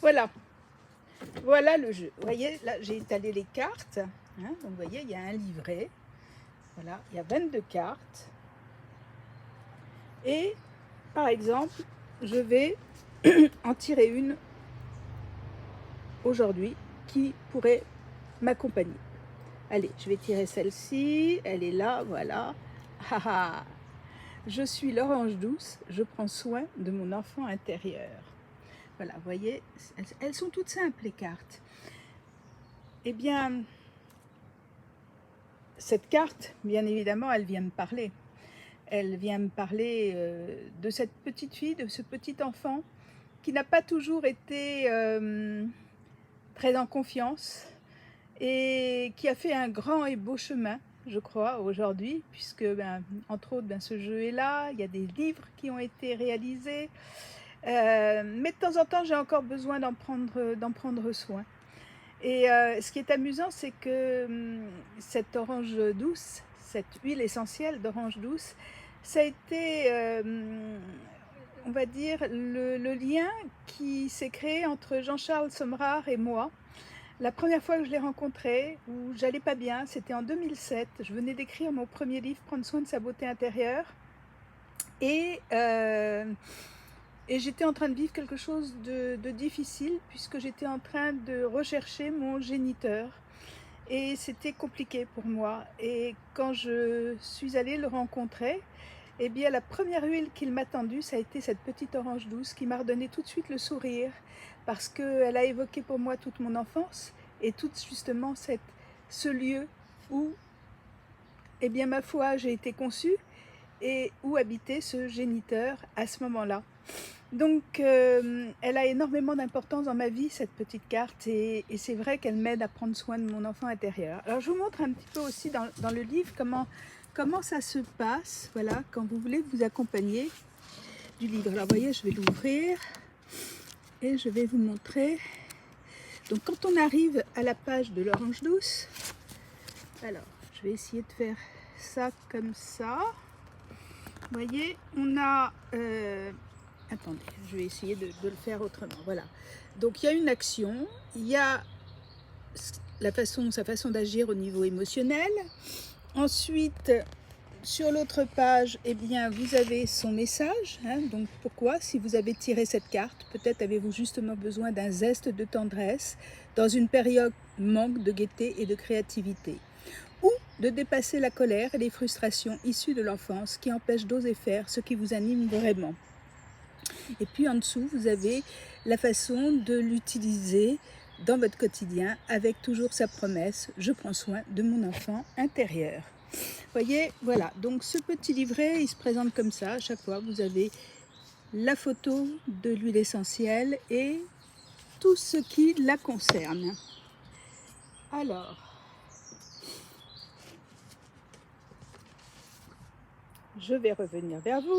Voilà, voilà le jeu. Vous voyez, là j'ai étalé les cartes. Hein, donc vous voyez, il y a un livret. Voilà, il y a 22 cartes. Et par exemple, je vais en tirer une aujourd'hui qui pourrait m'accompagner. Allez, je vais tirer celle-ci. Elle est là, voilà. Je suis l'orange douce, je prends soin de mon enfant intérieur. Voilà, vous voyez, elles sont toutes simples, les cartes. Eh bien, cette carte, bien évidemment, elle vient me parler. Elle vient me parler de cette petite fille, de ce petit enfant qui n'a pas toujours été très en confiance et qui a fait un grand et beau chemin, je crois, aujourd'hui, puisque, entre autres, ce jeu est là, il y a des livres qui ont été réalisés, mais de temps en temps, j'ai encore besoin d'en prendre soin. Et ce qui est amusant, c'est que cette orange douce, cette huile essentielle d'orange douce, ça a été, on va dire, le lien qui s'est créé entre Jean-Charles Sommerard et moi. La première fois que je l'ai rencontré, où j'allais pas bien, c'était en 2007. Je venais d'écrire mon premier livre, Prendre soin de sa beauté intérieure. Et j'étais en train de vivre quelque chose de difficile, puisque j'étais en train de rechercher mon géniteur. Et c'était compliqué pour moi. Et quand je suis allée le rencontrer, eh bien la première huile qu'il m'a tendue, ça a été cette petite orange douce qui m'a redonné tout de suite le sourire, parce qu'elle a évoqué pour moi toute mon enfance et tout justement ce lieu où, eh bien ma foi, j'ai été conçue et où habitait ce géniteur à ce moment-là. Donc elle a énormément d'importance dans ma vie, cette petite carte, et c'est vrai qu'elle m'aide à prendre soin de mon enfant intérieur. Alors je vous montre un petit peu aussi dans le livre comment ça se passe, voilà, quand vous voulez vous accompagner du livre. Alors vous voyez, je vais l'ouvrir et je vais vous montrer. Donc quand on arrive à la page de l'orange douce, alors je vais essayer de faire ça comme ça. Vous voyez, on a... attendez, je vais essayer de le faire autrement. Voilà. Donc il y a une action, il y a sa façon d'agir au niveau émotionnel. Ensuite, sur l'autre page, eh bien, vous avez son message. Hein, donc pourquoi, si vous avez tiré cette carte, peut-être avez-vous justement besoin d'un zeste de tendresse dans une période manque de gaieté et de créativité, ou de dépasser la colère et les frustrations issues de l'enfance qui empêchent d'oser faire ce qui vous anime vraiment. Et puis en dessous, vous avez la façon de l'utiliser dans votre quotidien avec toujours sa promesse « Je prends soin de mon enfant intérieur ». Voyez, voilà, donc ce petit livret, il se présente comme ça. À chaque fois, vous avez la photo de l'huile essentielle et tout ce qui la concerne. Alors, je vais revenir vers vous.